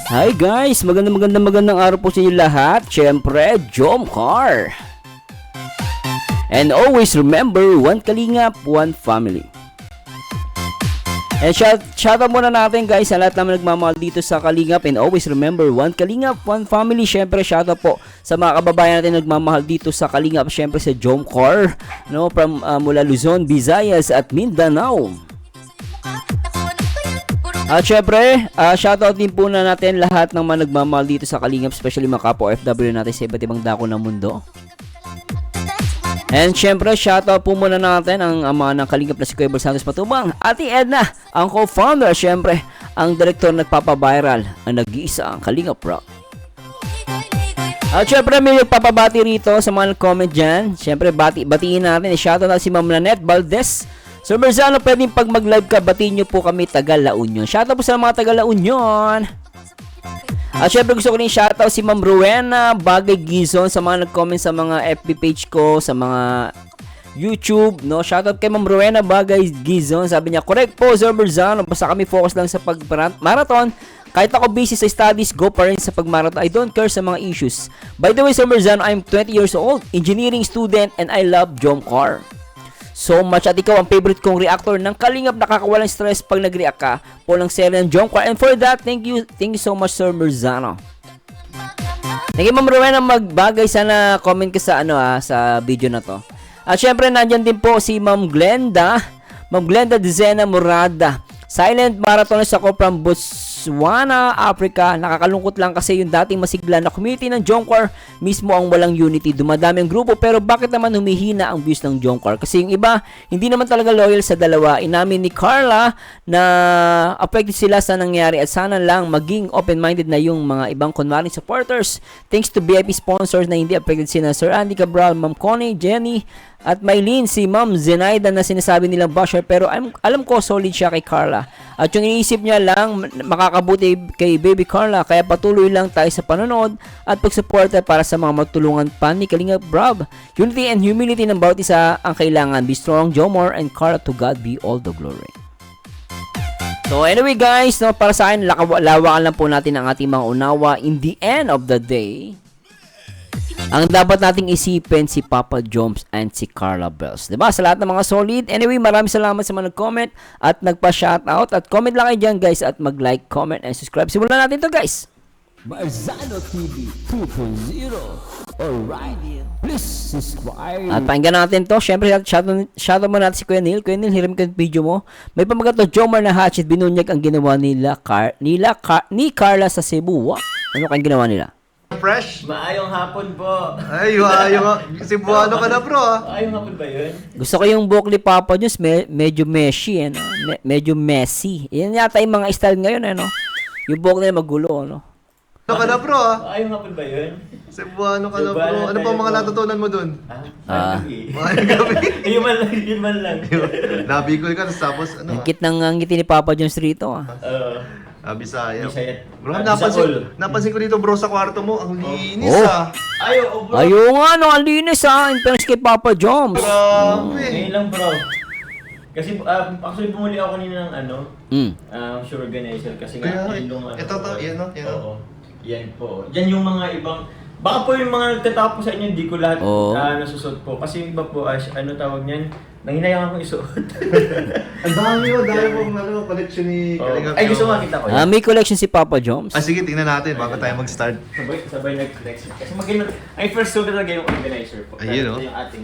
Hi guys! Magandang araw po sa inyo lahat. Siyempre, Jomcar. And always remember, one Kalingap, one family. And shoutout muna natin guys sa lahat naman nagmamahal dito sa Kalingap. And always remember, one Kalingap, one family. Siyempre, shoutout po sa mga kababayan natin nagmamahal dito sa Kalingap. Siyempre sa Jomcar, no, from mula Luzon, Visayas at Mindanao. At syempre, shoutout din po na natin lahat ng mga nagmamahal dito sa Kalingap, especially mga kapwa OFW natin sa iba't ibang dako ng mundo. And syempre, shoutout po muna natin ang ama ng Kalingap na si Kuya Bal Santos Matubang, Ate Edna, ang co-founder, syempre, ang direktor nagpapaviral, ang nag-iisa, ang Kalingap Rock. At syempre, may nagpapabati rito sa mga nag-comment dyan. Syempre, batiin natin, shoutout na si Ma'am Nanette Valdez. Sir Merzano, pwedeng pag mag-live ka, batiin nyo po kami taga La Union. Shoutout po sa mga taga La Union. At syempre gusto ko rin shoutout si Ma'am Rowena Bagay Gizon sa mga nag-comment sa mga FB page ko, sa mga YouTube, no? Shoutout kay Ma'am Rowena Bagay Gizon. Sabi niya, correct po Sir Merzano, basta kami focus lang sa pag-marathon. Kahit ako busy sa studies, go pa rin sa pag-marathon. I don't care sa mga issues. By the way, Sir Merzano, I'm 20 years old, engineering student, and I love Jomcar so much. At ikaw ang favorite kong reactor ng Kalingap, nakakawalang stress pag nag-react ka po ng serye ng Jomcar. And for that, thank you so much Sir Merzano. Thank you Ma'am Rowena Magbagay, sana comment ka sa sa video na to. At syempre nandyan din po si Ma'am Glenda Dizena Morada. Silent marathonist ako from Botswana, Africa. Nakakalungkot lang kasi yung dating masigla na community ng Jomcar mismo ang walang unity. Dumadami ang grupo, pero bakit naman humihina ang views ng Jomcar? Kasi yung iba, hindi naman talaga loyal sa dalawa. Inamin ni Carla na affected sila sa nangyari at sana lang maging open-minded na yung mga ibang kunwaring supporters. Thanks to VIP sponsors na hindi affected sila Sir Andy Cabral, Ma'am Connie, Jenny, at Maylene, si Ma'am Zenaida na sinasabi nilang basher, pero alam ko solid siya kay Carla. At yung iniisip niya lang makakabuti kay Baby Carla, kaya patuloy lang tayo sa panonood at pagsuporta para sa mga magtulungan pa ni Kalingap Rob. Unity and humility ng bawat isa ang kailangan. Be strong, Jomar and Carla, to God be all the glory. So anyway guys, no, para sa akin, lawakan lang po natin ang ating mga unawa. In the end of the day, ang dapat nating isipin si Papa Joms and si Carla Bells. Diba? Sa lahat ng mga solid. Anyway, maraming salamat sa mga nag-comment at nagpa-shoutout. At comment lang kayo dyan guys at mag-like, comment, and subscribe. Simulan natin to guys. Merzano TV 2.0. Alright. Please subscribe. At pakinggan natin to. Siyempre, shoutout mo natin si Kuya Neil. Kuya Neil, hiram ka yung video mo. May pamagat to, Jomar na hatchet. Binunyag ang ginawa ni Carla sa Cebu. What? Ano kayong ginawa nila? Fresh? Maayong hapon po. Ay, Cebuano ka na bro ah. Maayong hapon ba yun? Gusto ko yung buhok ni Papa Jones, medyo meshy, ano? Medyo messy. Yan yata yung mga style ngayon, ano? Yung buhok nila magulo, ano? Ano ka na bro ah? Maayong hapon ba yun? Cebuano ka na bro. Ano pa mga natutunan mo dun? Maayong gabi. Yun man lang. Nabigol ka tapos Ang ano cute ng ngiti ni Papa Jones rito, ah. Bisaya. Bisaya. Bro, Bisakol. napansin ko dito bro sa kwarto mo, ang linis Oh. ah. Ayo, bro. Ayun nga, no, ang linis, ah. In fairness kay Papa Jones. Grabe. Ngayon lang, bro. Kasi actually bumuli ako kanina ng sure organizer kasi nga Kaya, yung ito to, yan no? Yan no? Oo. Yan po. Yan yung mga ibang baka po yung mga nagtatapos sa inyo, hindi ko lahat nasusuot po. Kasi yung iba po, ano tawag niyan, nanghinayang akong isuot. Ang dami pong collection ni Kalingap. Ay, gusto makita ko yun. May collection si Papa Jones. Sige, tingnan natin bago tayo mag-start. Sabay nag-flex. Kasi ay first suit talaga yung organizer po. Ayun, Ito yung ating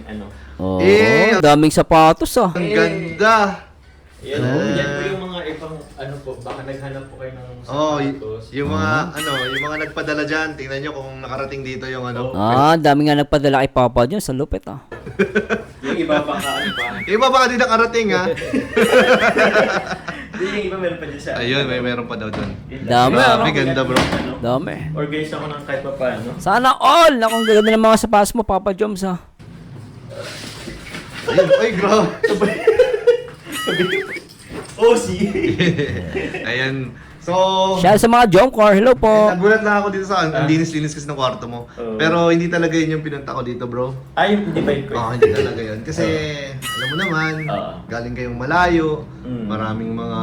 Oh, Eh, daming sapatos, ah. Ang ganda. Yan po yung mga ibang baka naghanap po kayo ng Oh, sapatos. yung mga nagpadala diyan, tingnan niyo kung nakarating dito yung ano. Dami nga nagpadala kay Papa Jones. Sa lupit, ah. Yung iba pa pa. Yung iba baka di nakarating ha. Yung iba meron pa dyan sa Ayun, meron pa daw doon. Dami, Grabe, ganda bro. Dami. Organize ako ng kahit pa paano. Sana all! Nakong gaganda ng mga sapatos mo, Papa Jones, ah. Ay, grabe. Si. Ayan. So, Shout sa mga Jomcar. Hello po. nagulat lang ako dito sa ang linis-linis kasi ng kwarto mo. Pero hindi talaga yun yung pinunta ko dito, bro. Ay, hindi ba yun? Hindi talaga yun. Kasi, alam mo naman, galing kayong malayo, maraming mga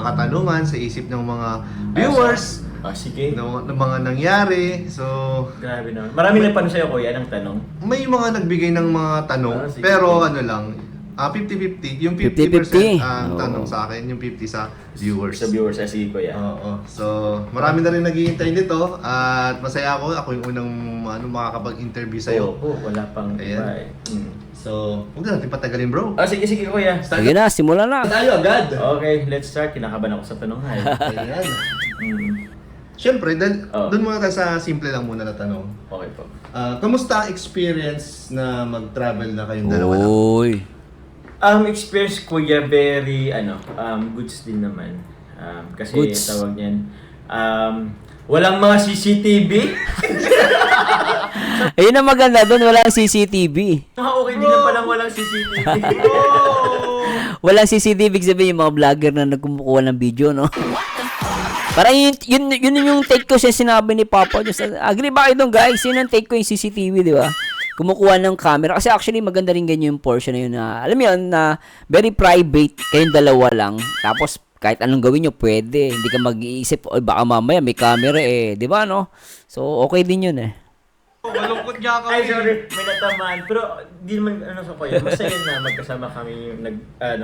katanungan sa isip ng mga viewers. Sige. ng mga nangyari. So, Grabe naman. Marami na pa sa'yo, kuya, ng tanong. may mga nagbigay ng mga tanong, Sige. pero ano lang, 50-50. Yung 50-50. 50% ang Oo. tanong sa akin, yung 50 sa viewers. Sa viewers, sige, kuya. Oo. So, marami na rin naghihintay nito at masaya ako. Ako yung unang makakapag-interview sa'yo. Oo, wala pang Ayan. iba eh. So, huwag na natin patagalin, bro. Sige, kuya. Sige na, simulan na. Tayo agad! Okay, let's start. Kinakabahan ako sa tanong ha. Ayan. Mm, Siyempre, Oo. doon muna tayo sa simple lang muna na tanong. okay po. Kamusta ang experience na mag-travel na kayong dalawa lang? Uy. Experience kuya, very, goods din naman. Kasi Goods. tawag niyan, walang mga CCTV. Ayun ang maganda doon, walang CCTV. Okay din na palang walang CCTV. Walang CCTV, ibig sabihin yung mga vlogger na nagkumukuha ng video, no? Parang yun yung take ko sa sinabi ni Papa. Just, agree ba kayo doon, guys? Yun ang take ko yung CCTV, di ba? Kumukuha ng camera. Kasi actually, maganda rin ganyan yung portion na yun na, alam mo yun, na very private, kayong dalawa lang. Tapos, kahit anong gawin nyo, pwede. Hindi ka mag-iisip, o baka mamaya may camera eh. Di ba, no? So, okay din yun eh. Malungkot niya ako. Ay, sorry, may natamaan. Pero, di naman, sa kuya, masaya na magkasama kami yung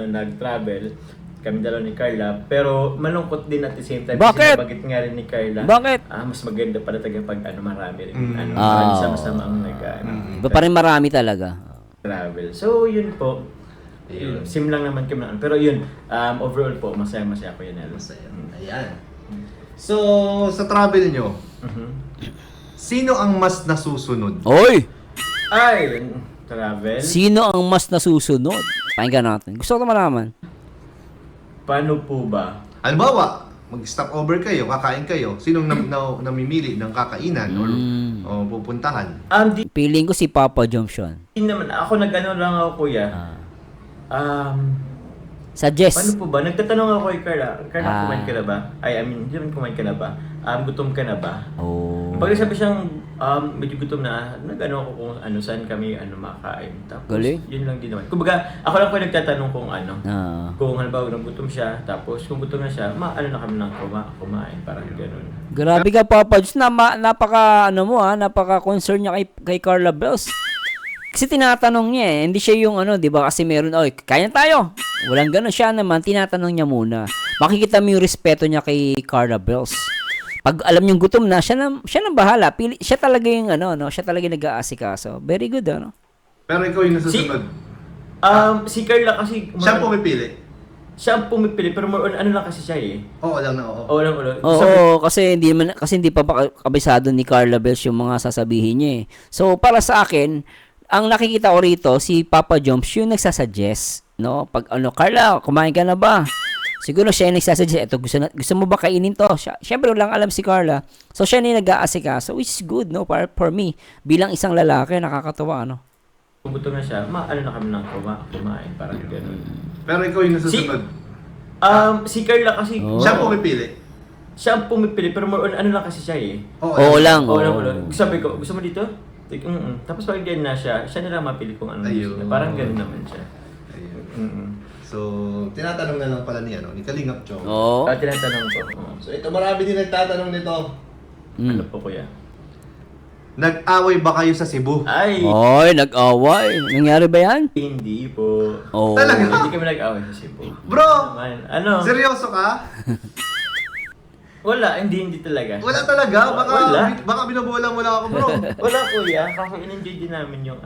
nag-travel. Kami dalawa ni Carla. Pero, malungkot din at the same time. Bakit? Kasi nabagit nga rin ni Carla. Bakit? Mas maganda pala talaga pag marami rin. Ah. Sama-sama ang Iba pa rin marami talaga. travel. So, yun po. Sim lang naman kami. Pero yun, overall po, masaya-masaya ko yun. Masaya. Ayan. So, sa travel nyo, Mhm. sino ang mas nasusunod? Oy! Ay, travel? Sino ang mas nasusunod? Pakinggan natin. Gusto ko malaman. Paano po ba? Halimbawa, mag-stop over kayo, kakain kayo, sinong namimili ng kakainan o pupuntahan? Di Feeling ko si Papa Johnson. naman. Ako nag-ano lang ako, kuya. Suggest. Paano po ba? Nagtatanong ako kay Carla. Carla, Ah. kumain ka na ba? Hindi naman kumain ka na ba? Gutom ka na ba? Oh. Pag sabi siyang medyo gutom na, nag-ano ako kung saan kami makain. Tapos, Galing. yun lang din naman. Kumbaga, ako lang po nagtatanong kung Ah. kung halimbawa gutom siya, tapos kung gutom na siya, na kami ng kumain, parang gano'n. Grabe ka, Papa Johnson. Napaka-concern niya kay Carla Bells. Kasi tinatanong niya eh. Hindi siya yung di ba? Kasi meron, kaya tayo. Walang ganun. Siya naman, tinatanong niya muna. Makikita mo yung respeto niya kay Carla Bells. Pag alam niyong gutom na, siya na bahala. Siya talaga yung siya talaga yung nag-aasikaso. Very good, Pero ikaw yung nasusunod. Si Carla kasi... Siya ang pumipili. Siya ang pumipili, pero more on lang kasi siya eh. Oo lang na oo. Oo lang, oo. Oo, kasi hindi pa kabisado ni Carla Bells yung mga sasabihin niya eh. So, para sa akin, ang nakikita ko rito, si Papa Joms yung nagsasuggest, no? Pag Carla, kumain ka na ba? Siguro siya yung nagsasuggest, eto, gusto mo ba kainin to? Siyempre, walang alam si Carla. So, siya yung nag-aasikaso, which is good, no? For me, bilang isang lalaki, nakakatawa, no? Kung gutom na siya, na kami ng kumain, parang gano'n. Pero ikaw yung nasusunod. Si Carla kasi... Oo. Siya ang pumipili. Siya ang pumipili, pero more on lang kasi siya eh. Oo lang, Oo oo. lang, oo lang. Sabi ko, gusto mo dito? Tapos pag ganyan na siya na lang mapili kung ano gusto niya. Parang gano'n naman siya. Ayun. So, tinatanong na lang pala ni Kalingap Chong. Oo. Tinatanong ko. So, ito marami din nagtatanong nito. Ano po kuya? Nag-away ba kayo sa Cebu? Ay! Oy, nag-away. Nangyari ba yan? Hindi po. Oo. Talaga? Hindi kami nag-away sa Cebu. Bro! Ano? Seryoso ka? Wala, hindi talaga. Wala talaga? Wala. Baka binabola mo lang ako, bro. Wala kuya, kasi in-enjoy din namin yung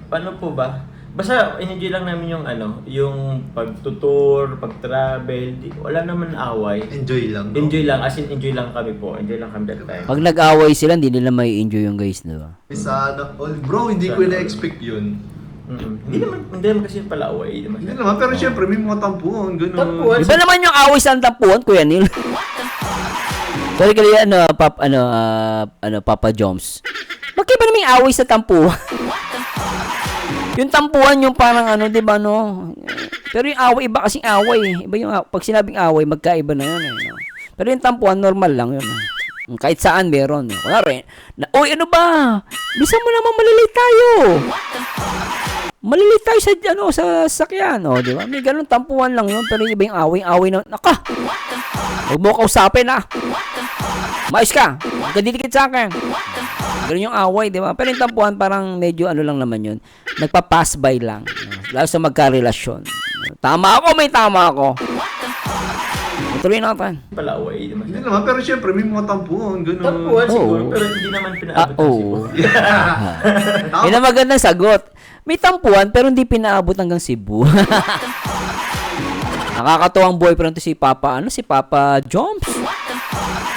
Paano po ba? Basta in-enjoy lang namin yung yung pag-tour, pag-travel, wala naman away. Enjoy lang. No? Enjoy lang, as in enjoy lang kami po. Enjoy lang kami that time. Pag nag-away sila, hindi nila may enjoy yung guys, di ba? Sana. Oh, bro, hindi ko na-expect yun. Hindi naman kasi pala away. Hindi naman, pero syempre may mga tampuhan, gano'n. Tampuhan? Iba naman yung away sa tampuhan, Kuya Neil. Sorry kaya Papa Joms. Bakit ba naman yung away sa tampuhan? Yung tampuhan yung parang di ba no? Pero yung away, iba kasing away. Iba yung pag sinabing away, magkaiba na yun no? Pero yung tampuhan, normal lang yun. Kahit saan meron. Kunwari, uy, ano ba? Bisa mo naman malilate tayo. Malilate tayo sa sakyan, di ba? May ganun tampuhan lang yun, pero iba yung away na, naka! Huwag mo kausapin, Mais ka! Huwag ka didikit sa akin! Ganun yung away, di ba? Pero yung tampuhan, parang medyo ano lang naman yun. Nagpa-pass by lang. Lalo sa magkarelasyon. Tama ako, may tama ako. Tuloy natin. Pala away, di ba? Hindi naman, pero syempre may mga tampuhan, gano'n. Tampuhan siguro, Oo. pero hindi naman pinaabot ng Cebu. Tama. Yun ang magandang sagot. May tampuhan, pero hindi pinaabot hanggang Cebu. Nakakatuwang boyfriend to si Papa, si Papa Joms.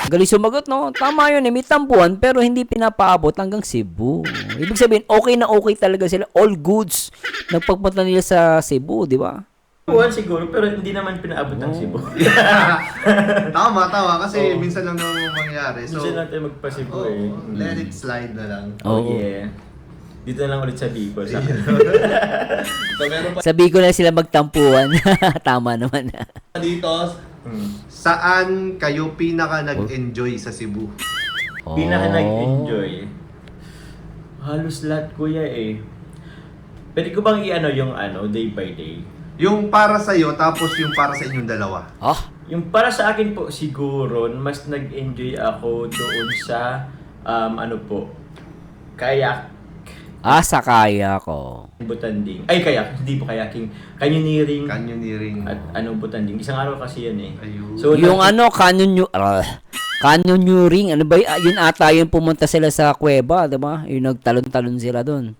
Galing sumagot, no? Tama yun, may tampuhan, pero hindi pinapaabot hanggang Cebu. Ibig sabihin, okay na okay talaga sila. All goods. Nagpagpunta nila sa Cebu, di ba? Tampuhan siguro, pero hindi naman pinaabot ng Cebu. Tama. Kasi Oo. minsan lang naman mangyayari. So, Minsan lang tayo magpa-Cebu eh. let it slide na lang. Oh, Oo. yeah. Dito na lang ulit sa Bicol. Sa akin. So, meron pa Sabi ko na sila magtampuhan. Tama naman. dito, saan kayo pinaka nag-enjoy sa Cebu? Pinaka nag-enjoy. Halos lahat kuya eh. Pwede ko bang i-ano yung day by day? Yung para sa iyo tapos yung para sa inyong dalawa. Oh, Yung para sa akin po siguro, mas nag-enjoy ako doon sa kayak, sa kaya ko. butanding. Ay, kayak, hindi po kayaking. Canyoneering Canyoneering. at butanding. Isang araw kasi yan eh. Ayun. So, Yung canyoneering, ano ba yun ata yung pumunta sila sa kuweba, di ba? Yung nagtalon-talon sila doon.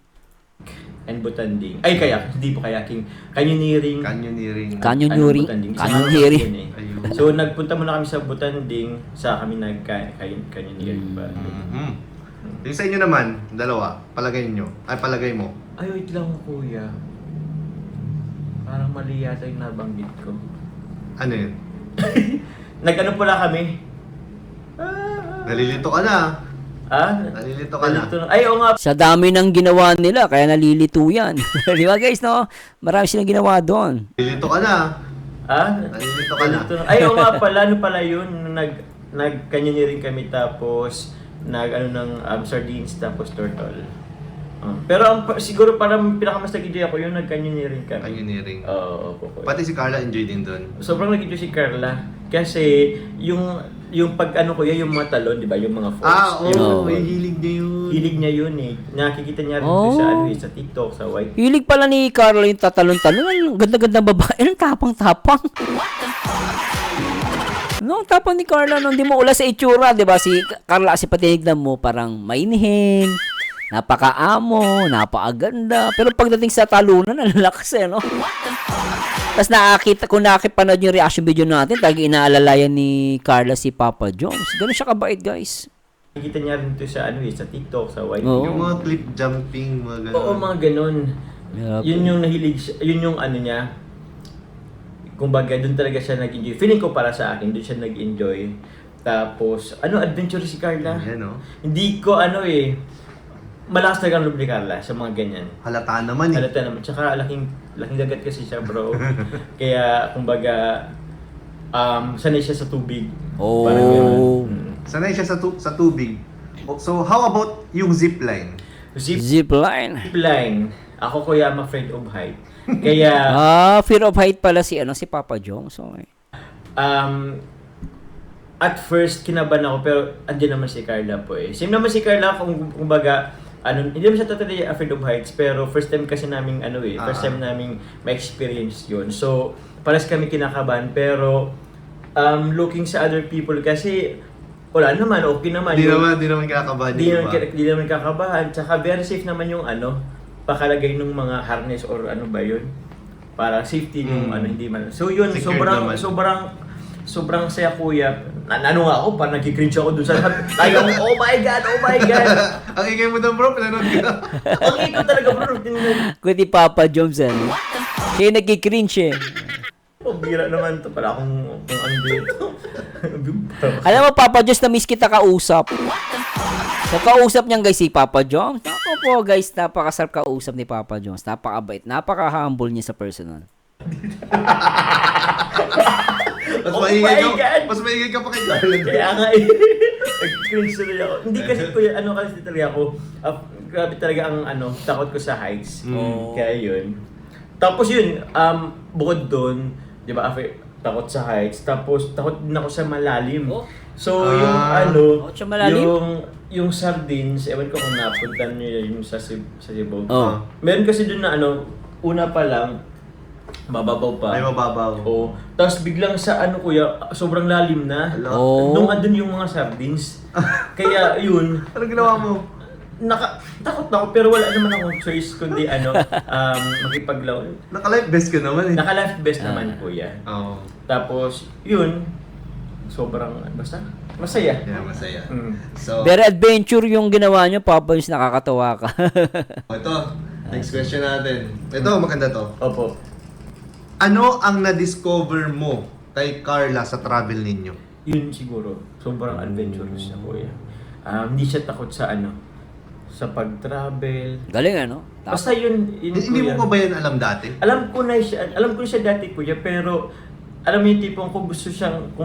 and butanding. Ay, kayak, hindi po kayaking. Canyoneering. Canyoneering. Canyoneering. Butanding. Isang Canyoneering. araw kasi yan eh. Ayun. So, nagpunta muna kami sa butanding, sa kami canyoneering pa. Mhm. Yung sa inyo naman, dalawa, palagay nyo. Ay, palagay mo. Ay, wait lang kuya. Parang mali yata yung nabanggit ko. Ano yun? Nag-ano pala kami? Nalilito ka na. Nalilito ka na. Ay, oo nga. Sa dami ng ginawa nila, kaya nalilito yan. Di ba guys, no? Marami silang ginawa doon. Nalilito ka na. Nalilito ka na. Ay, oo nga pala. Ano pala yun? Nag-canyoneering kami tapos ng sardines tapos turtle. Pero siguro parang pinakamas nag-enjoy ako yung nag-canyoneering kami. Canyoneering. Oo, po. Pati si Carla enjoy din doon. Sobrang nag-enjoy si Carla kasi yung pag ko yung mga talon, di ba? Yung mga falls. Oo. May hilig niya yun. Hilig niya yun eh. Nakikita niya rin Oh. doon sa TikTok, sa YT. Hilig pala ni Carla yung tatalon-talon. Ang ganda-ganda babae. Anong tapang-tapang? No, tapang ni Carla, no, hindi mo ula sa itsura, di ba? Si Carla, kasi patinignan mo, parang mainihin, napakaamo, napakaganda. Pero pagdating sa talunan, ang lakas no? Tapos kung nakipanood yung reaction video natin, talagang inaalalayan ni Carla si Papa Joms. Ganun siya kabait, guys. Nakikita niya rin ito sa TikTok, sa YT. Oo. Yung mga clip jumping, mga gano'n. Oo, mga ganun. Yep. Yun yung nahilig siya, yun yung niya. Kumbaga, doon talaga siya nag-enjoy. Feeling ko para sa akin, doon siya nag-enjoy. Tapos, adventure si Carla. Yan, no? Hindi ko malakas talaga ang loob ni Carla sa mga ganyan. Halata naman eh. Halata naman. Tsaka laking dagat kasi siya, bro. Kaya, kumbaga, sanay siya sa tubig. Oh. Parang ganun. Sanay siya sa tubig. So, how about yung zipline? Zipline. Zipline. Ako kuya, I'm afraid of height. Kaya, Fear of height pala si Papa Joms. Okay. at first, kinabahan ako, pero andyan naman si Carla po eh. Same naman si Carla, kumbaga, hindi naman siya totally afraid of heights, pero first time kasi naming, first time naming ma-experience yun. So, pares kami kinakabahan, pero, looking sa other people, kasi, wala naman, okay naman. Di naman kinakabahan Di yung iba. di naman kakabahan. Tsaka very safe naman yung pakalagay ng mga harness or ano ba yun. Para safety yung hindi man. So yun, Secured naman. sobrang saya kuya. Ano nga ako, parang nagkikringe ako dun sa tayo, oh my God. Ang ingay mo doon bro, pinanood ka. Ang ito talaga bro. Kundi Papa Joms, Kaya nagkikringe eh. Oh, bira naman to. Para akong dito. Alam mo, Papa Joms, na-miss kita kausap. Sa kausap niyan guys si Papa Joms. Ako po guys, napakasarap kausap ni Papa Joms. Napakabait, napaka-humble niya sa personal. Mas maingay ka pa kay Carla. Kaya nga nag-cringe tuloy ako. Hindi kasi kuya, kasi talaga ako, grabe talaga ang takot ko sa heights. Kaya yun. Tapos yun, bukod doon, di ba, takot sa heights, tapos takot din ako sa malalim. So, yung ano, Ocho malalim? yung sardines, ewan ko kung napunta niyo yung sa Cebu. Oh. Meron kasi dun na ano, una pa lang, mababaw pa. Ay, mababaw. Oo. Tapos biglang sa ano kuya, sobrang lalim na. Oh. Nung andun yung mga sardines. Kaya yun, Anong ginawa mo? takot na ako pero wala naman akong choice kundi makipaglaw. Naka-life vest ka naman eh. Naka-life vest naman kuya. Oo. Tapos, yun, sobrang, basta, masaya. Yeah, masaya. Mm. So, Very adventure yung ginawa nyo, Papa Joms, nakakatawa ka. ito. Next question natin. Ito, maganda to. Opo. Ano ang na-discover mo kay Carla sa travel ninyo? Yun siguro, sobrang adventurous na kuya. Hindi siya takot sa sa pag-travel. Galing ano? Basta yun Hindi mo kuya. pa ba yan alam dati? Alam ko na siya dati kuya, pero alam mo yung tipong kung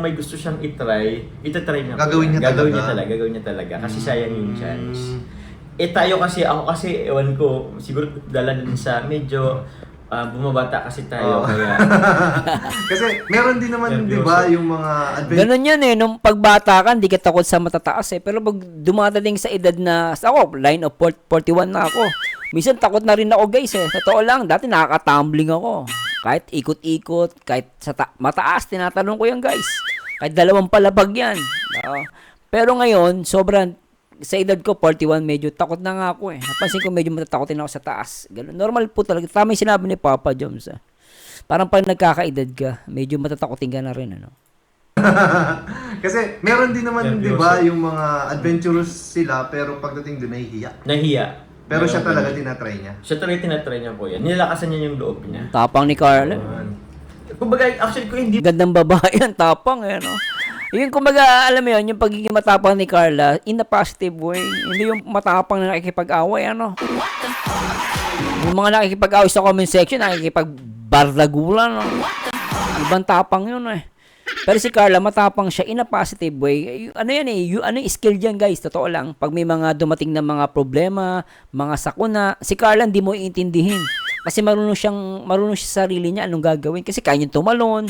may gusto siyang itatry niya. Gagawin niya Gagawin niya talaga. Kasi sayang yung chance. Ako kasi, ewan ko, siguro dala din sa medyo bumabata kasi tayo. Kaya, Kasi meron din naman, Nervyoso. di ba, yung mga adventure. Ganun yan eh, nung pagbata ka, hindi ka takot sa matataas eh. Pero pag dumadating sa edad na, ako, line of 41 na ako. Minsan takot na rin ako guys eh. Totoo lang, dati nakaka-tumbling ako. Kahit ikot-ikot, kahit sa mataas, tinatanong ko yan guys. Kahit 2 palapag yan. Oo. Pero ngayon, sobrang, sa edad ko, 41, medyo takot na nga ako eh. Napansin ko medyo matatakotin ako sa taas. Ganun. Normal po talaga. Tama yung sinabi ni Papa Joms. Parang pag nagkakaedad ka, medyo matatakotin ka na rin. Ano? Kasi meron din naman, di Nervyoso. ba, yung mga adventurous sila, pero pagdating doon, nahihiya. nahiya. Pero siya Meron talaga ganun. tinatry niya. Siya talaga tinatry niya kuya. Nilakasan niya yung loob niya. Tapang ni Carla. Kumbaga, actually ko hindi Gandang babae yan, tapang eh, no? Yun, kumbaga, alam mo yun, yung pagiging matapang ni Carla, in a positive way. Hindi yung matapang na nakikipag-away, ano? Yung mga nakikipag-away sa comment section, nakikipag-bardagulan, no? Ibang tapang yun, eh. Pero si Carla, matapang siya in a positive way. Ano yan eh, ano yung skill dyan guys, totoo lang. Pag may mga dumating na mga problema, mga sakuna, si Carla hindi mo iintindihin. Kasi marunong siya sa sarili niya anong gagawin. Kasi kaya niya tumalon,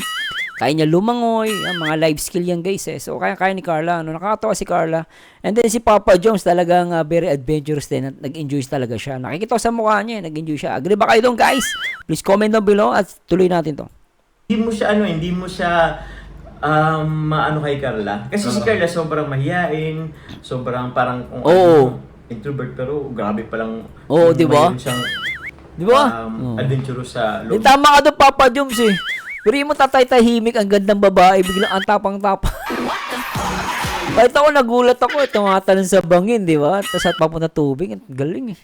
kaya niya lumangoy, mga life skill yan guys eh. So kaya ni Carla, nakakatawa si Carla. And then si Papa Joms talagang very adventurous din at nag-enjoy talaga siya. Nakikita ko sa mukha niya, nag-enjoy siya. Agree ba kayo doon guys? Please comment down below at tuloy natin to. hindi mo siya maano kay Carla. Kasi si Carla sobrang mahiyain, sobrang parang Oo. introvert pero grabe palang Oo, di ba? mayroon siyang Di ba? adventurous sa Di loob. tama ka doon, Papa Joms eh. Pero mo tatay-tahimik ang gandang babae, biglang ang tapang-tapang. Kahit ako nagulat ako, tumatalon sa bangin, di ba? Tapos at papunta tubig, ang galing eh.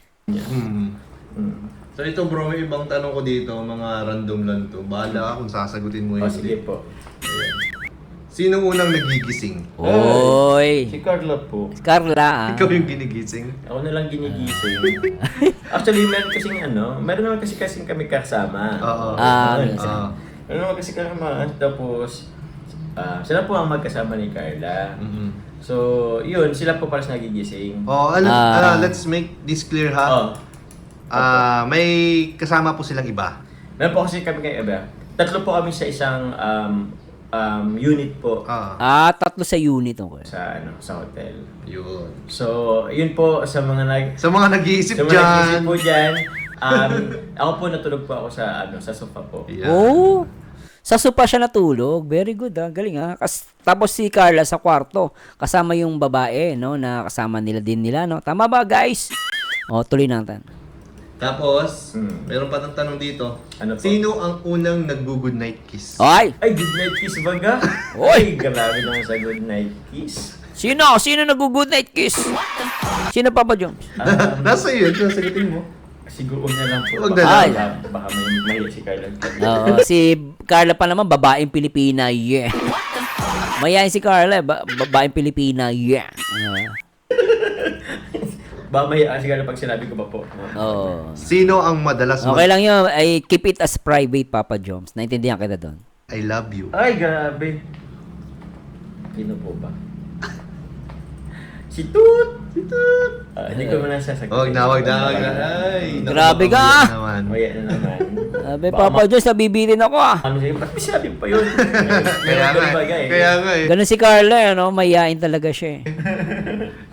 So ito bro, may ibang tanong ko dito, mga random lang to. Bahala ka kung sasagutin mo yun. Sige po. Sino unang nagigising? Oy! Si Carla po. Carla ah. Ikaw yung ginigising? Ako na lang ginigising. Actually, meron naman kasi kami kasama. Oo. Meron naman kasi kasama. Tapos, sila po ang magkasama ni Carla. So, yun, sila po paras nagigising. Let's make this clear ha. May kasama po silang iba. Meron po kasi kami kay Eba. 3 po kami sa isang unit po Tatlo sa unit ako. sa hotel. Yun. So, yun po sa mga Sa mga nag-iisip sa mga dyan. nag-isip po dyan. Ako po natulog po ako sa sofa po. Yeah. Oh! Sa sopa siya natulog. Very good ah. Galing ah. Tapos si Carla sa kwarto. Kasama yung babae, no? Na kasama nila, no? Tama ba, guys? Tuloy natin. Tapos, meron pa ng tanong dito. Ano po? Sino ang unang nag-good night kiss? Ay! Ay, good night kiss baga? Oy! Ay, grabe naman sa good night kiss. Sino? Sino nag-good night kiss? Sino, Papa Joms? Nasa iyo, ito, sagutin mo. Siguro na lang po. Huwag na lang. Baka may si Carla. Oo, si Carla pa naman, babaeng Pilipina, yeah. Mayayain si Carla, babaeng Pilipina, yeah. Baka may si Carla pag sinabi ko ba po. Oo. Sino ang madalas Okay lang yun, ay keep it as private, Papa Joms. Naintindihan kita doon. I love you? Ay, grabe. Sino po ba? Si Toot! Si Toot! Hindi ko muna sasagutin. Wag na. Ay, Grabe ka! naman. Maya na naman. Sabi, Papa Jones, nabibitin ako ah. Ano sa'yo, ba't may sabi pa yun? Kaya nga eh. Kaya nga eh. Ganun si Carla, ano, mayayain talaga siya eh.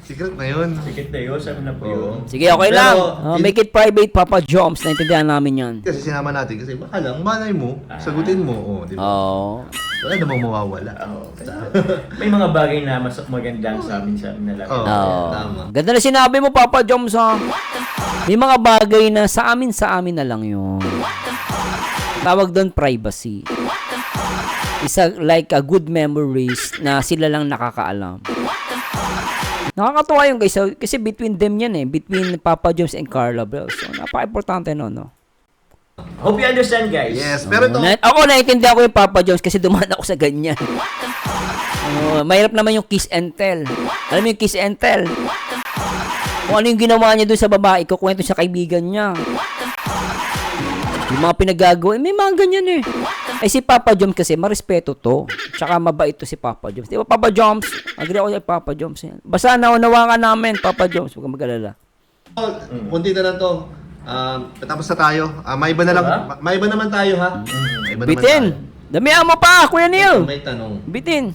Secret na yun. Sikit na yun, sabi na po Oo. yun. Sige, okay Pero, lang. Make it private, Papa Jones. Naintindihan namin yan. Kasi sinama natin kasi baka lang malay mo, sagutin mo. Oh, di ba? Oo. Wala namang mawawala. Oo. May mga bagay na mas maganda sa amin na lang. Oo. Oo. Tama. Ganda na sinabi mo, Papa Jones, ha? May mga bagay na sa amin na lang yun. Tawag doon privacy. Isa like a good memories na sila lang nakakaalam. Nakakatuwa yung guys, kasi between them yan eh, between Papa Jones and Carla Bell. So, napaka-importante no, no? Hope you understand, guys. Yes, pero ito, Ako naiintindihan ko yung Papa Jones kasi dumaan ako sa ganyan. Mahirap naman yung kiss and tell. Alam mo yung kiss and tell? Kung ano yung ginawa niya doon sa babae, kukwento sa kaibigan niya. Yung mga pinagagawa, may mga ganyan eh. Ay si Papa Jones kasi, marespeto to. Tsaka mabait to si Papa Jones. Di ba Papa Jones? Agree ako kay Papa Jones. Basta naunawa ka namin, Papa Jones. Huwag kang mag-alala. kunti na lang to. Tapos na tayo. May iba na lang. May iba naman tayo ha. May iba naman Bitin! tayo. Damihan mo pa, Kuya Neil! May tanong. Bitin!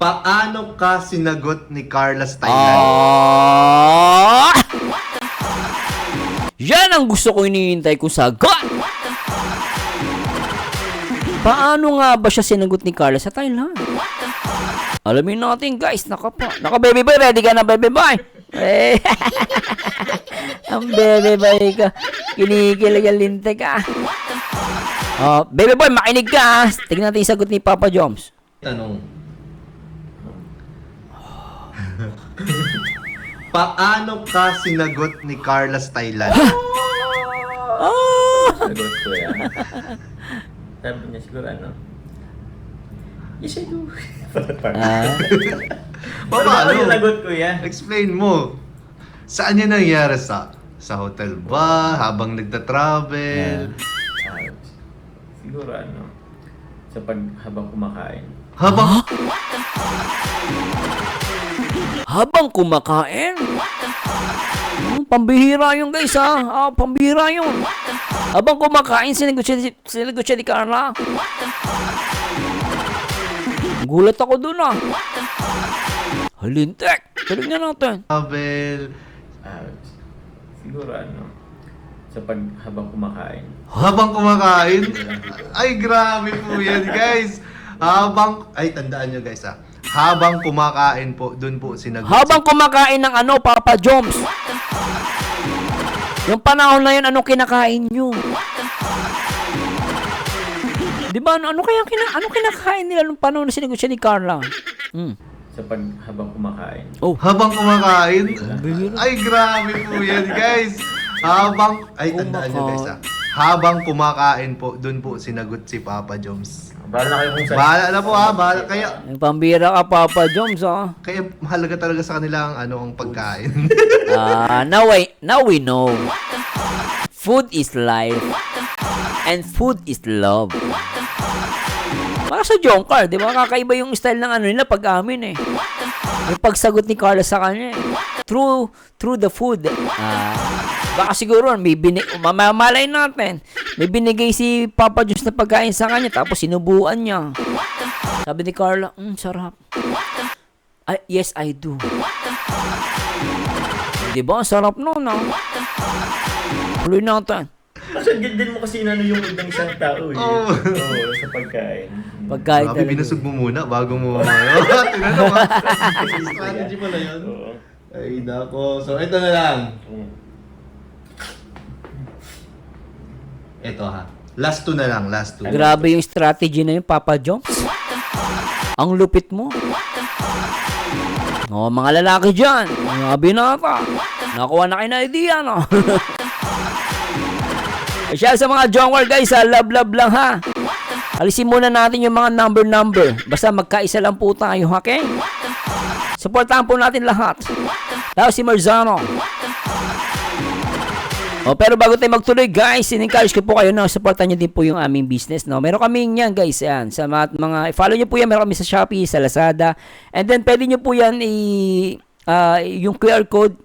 Paano ka sinagot ni Carla Stylan? Ah! Yan ang gusto ko hinihintay kong sagot! Paano nga ba siya sinagot ni Carla sa Thailand? Alamin natin guys, naka baby boy, ready ka na baby boy? Eh, ang baby boy ka, kinikilig-linte ka. Oh, baby boy, makinig ka. Tingnan natin yung sagot ni Papa Jones. Tanong. Paano ka sinagot ni Carla Stylan? Sagot ko yan. Sabi niya siguro ano. Yes, I do. Paano yung sagot ko yan? Explain mo. Saan yan nangyari? Sa hotel ba? Habang nagta-travel? Siguro ano. Habang kumakain. Habang... Habang kumakain? Pambihira yun guys ha. Pambihira yun. Habang kumakain, sinagot siya ni Carla. Gulat ako dun ah. Halintek. Tuloy nga natin. Travel. Siguro ano. Habang kumakain. Habang kumakain? Ay, grabe po yan, guys. Ay, tandaan nyo, guys, ha. Habang kumakain po, dun po sinagot. Habang kumakain ng ano, Papa Jones? Yung panahon na yun, anong kinakain nyo? Di ba, ano kinakain nila nung panahon na sinagot siya ni Carla? Habang kumakain. Oh. Habang kumakain? Ay, grabe po yan, guys. Ay, tandaan nyo, guys, ha. Habang kumakain po, dun po sinagot si Papa Jones. Bahala na kayo kung saan. Bahala na po, ha. Bahala. Kaya, Yung pambira ka, Papa Jones, ha? kaya mahalaga talaga sa kanila ang pagkain. Now we know. Food is life. And food is love. Para sa Jongkar, di ba? Kakaiba yung style ng ano nila pag-amin eh. Yung pagsagot ni Carla sa kanya eh. Through the food. Baka siguro, mamamalay natin. May binigay si Papa Jones na pagkain sa kanya, tapos sinubuan niya. Sabi ni Carla, sarap. Yes, I do. Diba? Ang sarap nun, ah. Tuloy natin. Kasi din mo kasi ano yung ibang isang tao eh. Oo. Sa pagkain. Pagkain Grabe, talaga. binusog mo muna bago mo. Tinanong ba? Strategy pala yun. Oo. Ay, nako. So, ito na lang. Ito ha. Last two na lang, last two. Grabe yung strategy na yun, Papa Jones. Ang lupit mo. Mga lalaki dyan. Mga binata. Nakuha na kayo na idea, no? Siya sa mga Jongwar guys, love lang ha. Alisin muna natin yung mga number. Basta magkaisa lang po tayo, okay? Supportahan po natin lahat. Tapos si Marzano. Pero bago tayo magtuloy guys, in-encourage ko po kayo na supportan nyo din po yung aming business, no? Meron kaming yan guys, yan. Sa mga follow nyo po yan, meron kami sa Shopee, sa Lazada. And then pwede nyo po yan yung QR code,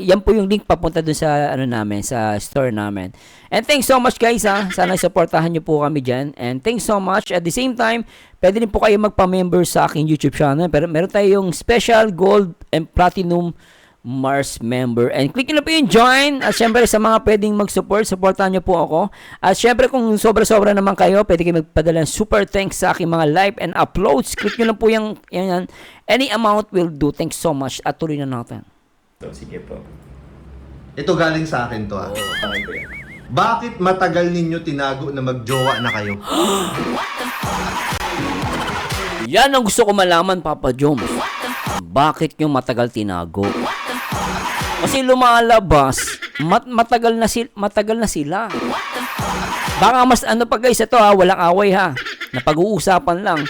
yan po yung link papunta dun sa ano namin, sa store namin. And thanks so much guys ha. Sana supportahan niyo po kami diyan. And thanks so much. At the same time, pwede din po kayo magpa-member sa aking YouTube channel. Pero meron tayong special gold and platinum Mars member. And click nyo na po yung join. At syempre sa mga pwedeng mag-support, supportahan nyo po ako. At syempre kung sobra-sobra naman kayo, pwede kayo magpadala ng super thanks sa aking mga live and uploads. Click nyo lang po yung yan. Any amount will do. Thanks so much. At tuloy na natin. So, sige po. Ito galing sa akin to Okay po yan. Bakit matagal ninyo tinago na magjowa na kayo? Yan ang gusto ko malaman, Papa Joms. Bakit nyo matagal tinago? Kasi lumalabas, matagal na sila. Baka mas ano pa guys, ito ha, walang away ha. Napag-uusapan lang.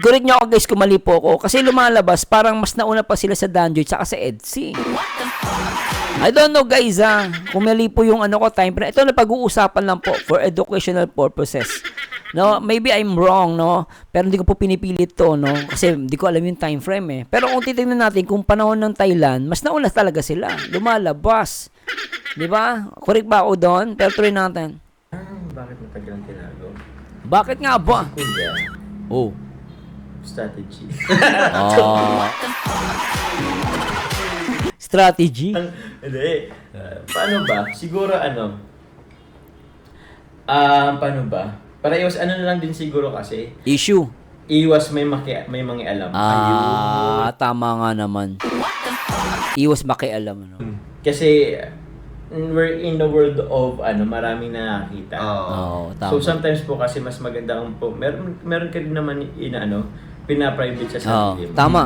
Correct nyo ako guys kung mali po ako. Kasi lumalabas, parang mas nauna pa sila sa Danjoy tsaka sa EDC. I don't know guys ha, kung mali po yung ano ko time frame. Ito napag-uusapan lang po for educational purposes. No, maybe I'm wrong, no? Pero hindi ko po pinipilit to, no? Kasi hindi ko alam yung time frame eh. Pero kung titingnan natin kung panahon ng Thailand, mas nauna talaga sila. Lumalabas. 'Di ba? Correct ba ako doon? Pero tuloy natin. Bakit matagal ang tinago? Bakit nga ba? Kuya, Oh. strategy. Strategy? Hindi. Paano ba? Siguro paano ba? Para iwas ano na lang din siguro kasi. Issue. Iwas may mangialam. Tama nga naman. Iwas makialam, no? Kasi we're in the world of maraming nakakita. Tama. So sometimes po kasi mas maganda kung po meron ka din naman pina-private sa sarili mo. Tama.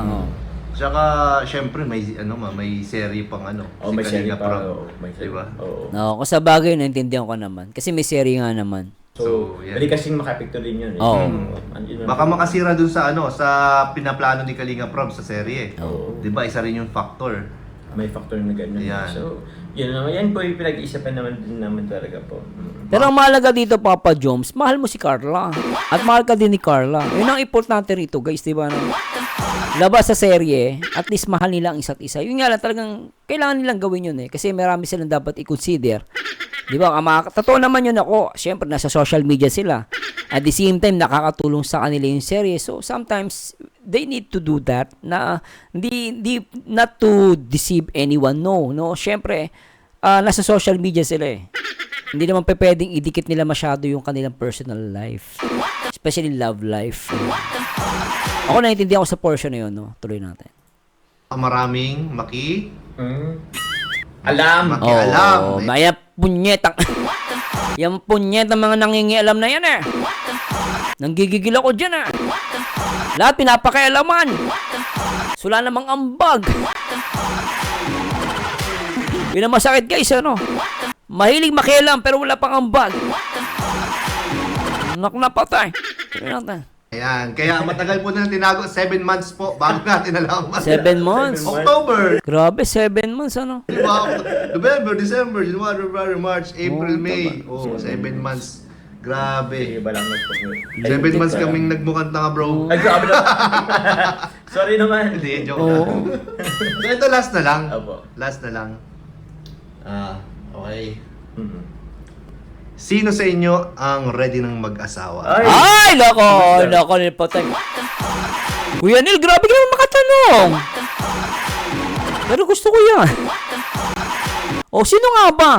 Tsaka, syempre, may serie pang May serie Kalinga pa. Prab. May serie. Diba? Oo. No, kung sa bagay naintindihan ko naman kasi may serie nga naman. So, yan. pwede kasing makapekto din yun. Oo. Baka makasira dun sa sa pinaplano ni Kalinga Prab sa serye. Oo. 'Di ba? Isa rin yung factor. May factor na gano'n. Yan. So, yan po yung pinag-iisipan naman talaga po. Pero ang mahalaga dito, Papa Joms, mahal mo si Carla. At mahal ka din ni Carla. Yun ang importante rito, guys, di ba? Labas sa serye, at least mahal nila ang isa't isa. Yun nga lang, talagang kailangan nilang gawin yun eh. Kasi marami silang dapat i-consider. Di ba? Totoo naman yun ako. Siyempre, nasa social media sila. At the same time, nakakatulong sa kanila yung serye. So, sometimes, they need to do that na not to deceive anyone. No. Siyempre, nasa social media sila eh. Hindi naman pwedeng idikit nila masyado yung kanilang personal life. Especially love life. Ako naiintindihan ko sa portion na yun, no? Tuloy natin. Maraming Alam! makialam. Maya punyetang... Yung punyetang mga nangingialam na yan eh. Nanggigigil ako dyan eh. Lahat pinapakialaman. Sula namang ambag. Yun ang masakit guys, Mahilig makialam pero wala pang ambag. Napatay. Tuloy natin. Ayan, kaya matagal po na tinago, 7 months po bago natin nalaman. 7 months. October, Grabe, 7 months, di ba? November, December, January, February, March, April, May. 7 months. Grabe. Iba lang 7 months kaming nagmukhang tanga, bro. Ay, grabe na. Sorry naman. Hindi, joke lang. So ito last na lang. Opo. Last na lang. Okay. Mhm. Sino sa inyo ang ready ng mag-asawa? Ay, loko ni Patay. Kuya Neil, grabe ka naman makatanong. Pero gusto ko yan. O, sino nga ba?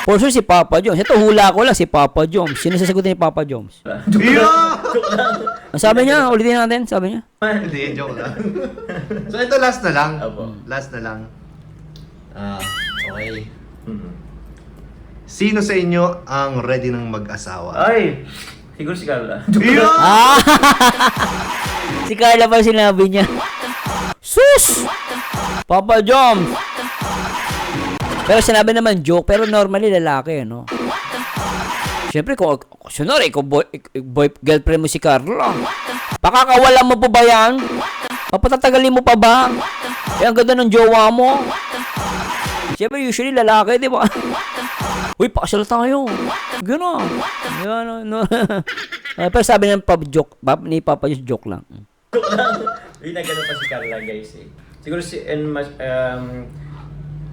For sure, si Papa Joms. Ito, hula ko lang, si Papa Joms. Sino sasagutin ni Papa Joms? Yeah! Ang sabi niya, ulitin natin, sabi niya. Hindi, joke lang. So ito last na lang. Opo. Last na lang. Okay. Mhm. Sino sa inyo ang ready ng mag-asawa? Ay! Siguro si Carla. Yeah! Si Carla pa sinabi niya. Sus! Papa Joms! Pero sinabi naman joke, pero normally lalaki, no? Siyempre, kung sunod, girlfriend mo si Carla. Pakakawalan mo pa ba yan? Papatatagalin mo pa ba? Eh, ang ganda ng jowa mo. Siyempre, usually lalaki, di ba? Uy, pakasal tayo. Gano'n. No. Pero sabi ng ni Papa joke lang. Hindi na gano'n pa si Carla, guys eh. Siguro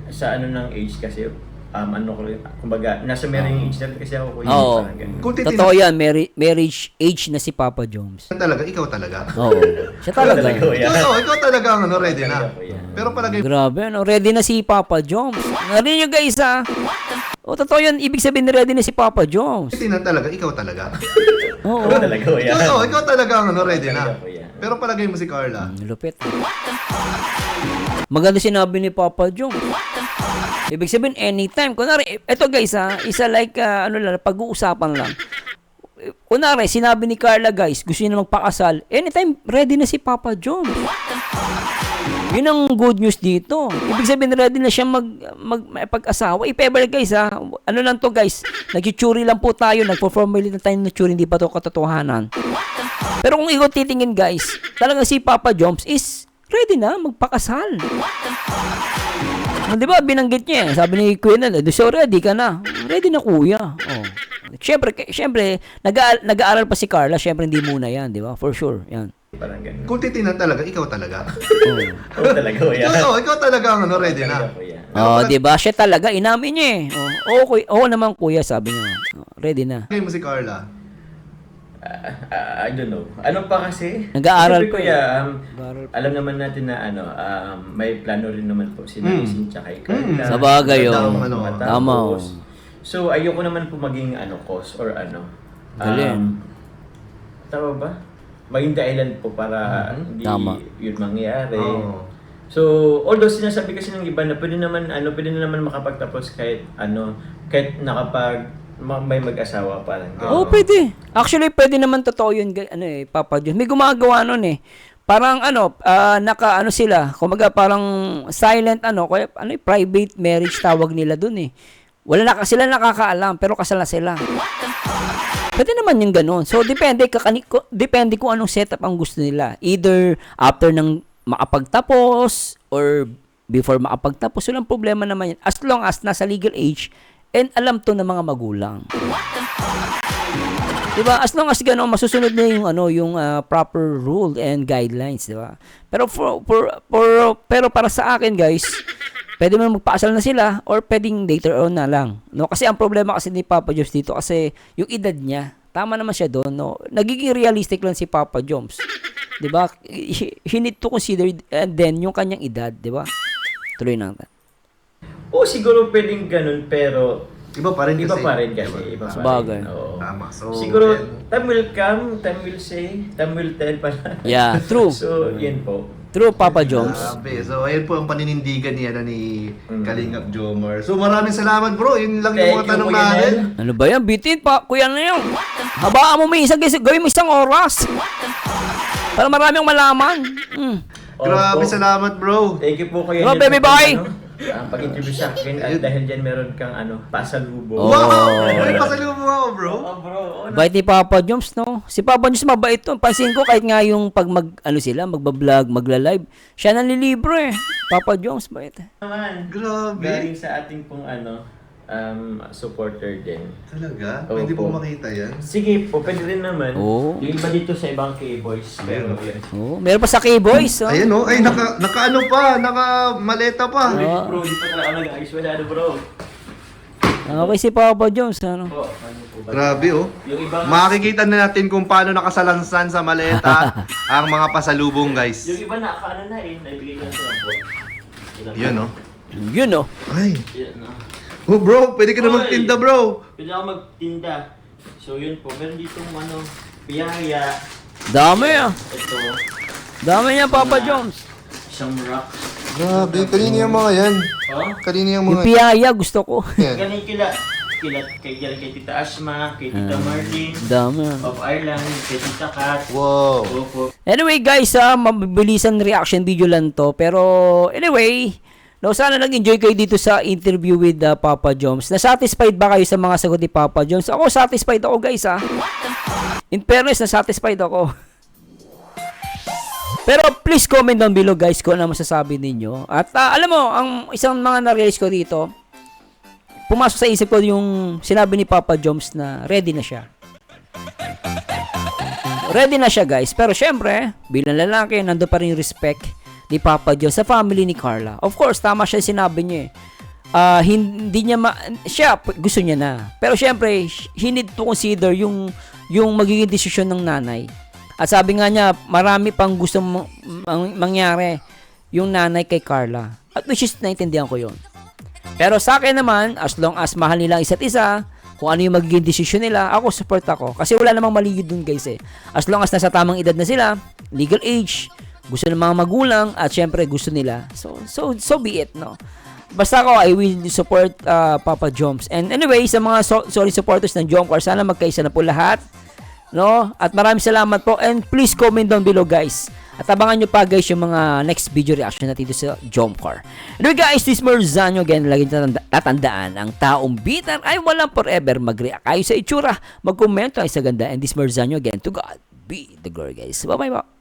sa ano ng age kasi, ano ko rin, kumbaga, nasa marrying age na rin kasi ako, kuya. Oo. Parang ganun. Kung Totoo yan, marriage age na si Papa Joms. talaga, ikaw talaga. Oo. Siya talaga. kuya. Ikaw talaga ang ready na. Talaga, kuya. Pero palagay Grabe, ano, ready na si Papa Joms. Narinig nyo guys, ha? O, totoo yan, ibig sabihin ready na si Papa Joms. tinan talaga, ikaw talaga. Oo. Ako talaga, kuya. Ikaw talaga ang ready na. Talaga, kuya. Pero palagay mo si Carla. Lupit. Maganda sinabi ni Papa Joms. Ibig sabihin, anytime. Kunwari, eto guys, ha? Isa like, ano lang, pag-uusapan lang. Kunwari, sinabi ni Carla, guys, gusto niya na magpakasal. Anytime, ready na si Papa Joms. Yun ang good news dito. Ibig sabihin, ready na siya pag-asawa. If ever, guys, ha? Ano lang to, guys? Nag-churi lang po tayo. Nagpo-formulate na tayo ng churi. Hindi pa to katotohanan. Pero kung ikaw titingin, guys, talaga si Papa Joms is ready na magpakasal. Di ba, binanggit niya eh. Sabi ni Kuya na, so ready ka na. Ready na, kuya. Oh. Siyempre, nag-aaral pa si Carla. Siyempre, hindi muna yan, di ba? For sure, yan. Parang ganun. Kung titinan talaga, ikaw talaga. Oh. Ako talaga, kuya. Ikaw talaga ang ready na. Talaga, kuya. Oh, di ba? Siya talaga, inamin niya eh. Oh, okay. Oo naman, kuya, sabi niya. Oh, ready na. Palagay mo si Carla. I don't know. Ano pa kasi? Nag-aaral Siyempre, pa kuya, Nag-aaral alam naman natin na may plano rin naman po si Naisin tsaka ikaw. Sa bagay, oh. Matapos. Tama, oh. So, ayoko naman po maging cause or Galing. tama ba? Maging dahilan po para hindi Tama. yun mangyayari. Oo. So, although sinasabi kasi ng iba na pwede na naman makapagtapos kahit kahit may mag-asawa parang gano'n. Oh, pwede. Actually, pwede naman totoo yun, Papa Joms. May gumagawa nun eh. Parang sila, kumaga parang silent private marriage tawag nila dun eh. Sila nakakaalam, pero kasal na sila. Pwede naman yung ganun. So, depende kung anong setup ang gusto nila. Either after ng makapagtapos or before makapagtapos, walang problema naman yan. As long as nasa legal age and alam to ng mga magulang. Diba? As long as gano'n, masusunod na yung proper rule and guidelines, diba? Pero pero para sa akin, guys, pwede mo magpakasal na sila or pwedeng later on na lang. No? Kasi ang problema kasi ni Papa Joms dito kasi yung edad niya, tama naman siya doon, no? Nagiging realistic lang si Papa Joms. 'Di ba? He need to consider and then yung kanyang edad, 'di ba? Tuloy natin. O siguro pwedeng ganun pero Iba pa rin kasi. Iba pa rin kasi. Iba pa Sabagay. rin. Oo. Tama. So, Siguro, yan. time will come, time will say, time will tell pala. Yeah, true. So, yun po. True, Papa Joms. Grabe. So, ayun po ang paninindigan ni Kalingap Jomar. So, maraming salamat bro. Yun lang yung mga Thank you, tanong Kuya natin. Nel. Ano ba yan? Bitin pa. Kuya na yun. Habaan mo may gawin mo isang oras. Para maraming malaman. Grabe, Opo. salamat bro. Thank you po kayo. Oh, baby boy! Pag-interview sa akin at dahil dyan meron kang pasalubong. Oh. Wow! May pasalubong ako bro. Oh, bro. Bait ni Papa Joms, no? Si Papa Joms mabait to. Pansin ko kahit nga yung pag magbablog, magla-live, siya nanlilibre. Papa Joms, bait. Naman. Grabe. Galing sa ating pong supporter din. Talaga? Opo. Pwede po makita yan? Sige po, pwede rin naman. Oo. Yung iba dito sa ibang K-boys. Pero, Oh, meron pa sa K-Boys, oh. Ayan oh. Ay, naka-ano pa. Naka-maleta pa. bro, di pa talaga nag-ayos. Wala bro. Okay si Papa Joms, ano? Po, ano po ba? Grabe oh. Yung ibang, Makikita na natin kung paano nakasalansan sa maleta ang mga pasalubong guys. yung iba na naibigay ko na sila po. Yun oh. Yun, oh. Ay. Yan, no? Oh bro, pwede ka na Oy. magtinda bro. Pwede ako magtinda. So yun po, meron dito piyaya. Dami, ah. Ito, Dami niya, Papa Joms. isang rock. Grabe, kanina yung mga yan. Oh? Kanina yung Yung piyaya, gusto ko. yan. Galing kay Tita Asma, kay Tita Marlene, Dami, ah. of Ireland, kay Tita Kat. Wow. Opo. Anyway, guys, mabilisan reaction video lang to. Pero, anyway, no, sana nag-enjoy kayo dito sa interview with Papa Joms. Na-satisfied ba kayo sa mga sagot ni Papa Joms? Ako, satisfied ako, guys, ha. In fairness, na-satisfied ako. Pero please comment down below, guys, kung ano masasabi ninyo. At alam mo, ang isang mga na-realize ko dito, pumasok sa isip ko yung sinabi ni Papa Joms na ready na siya. Ready na siya, guys. Pero syempre, bilang lalaki, nando pa rin yung respect ni Papa Joms sa family ni Carla. Of course, tama siya yung sinabi niya eh. hindi niya gusto niya na. Pero syempre, he need to consider yung magiging desisyon ng nanay. At sabi nga niya, marami pang gusto mangyari yung nanay kay Carla. At which is, naintindihan ko yun. Pero sa akin naman, as long as mahal nila isa't isa, kung ano yung magiging desisyon nila, ako support ako. Kasi wala namang mali dun guys eh. As long as nasa tamang edad na sila, legal age, gusto ng mga magulang, at syempre gusto nila. So be it, no? Basta ako, I will support Papa Joms. And anyway, sa mga solid supporters ng Jomcar, sana magkaisa na po lahat. No? At maraming salamat po. And please comment down below guys. At abangan nyo pa guys yung mga next video reaction natin dito sa Jomcar. Anyway guys, this is Marzano again. Lagi tatandaan, ang taong bitter ay walang forever. Mag-react kayo sa itsura. Mag-comment kayo sa ganda. And this is Marzano again. To God be the glory guys. Bye bye po.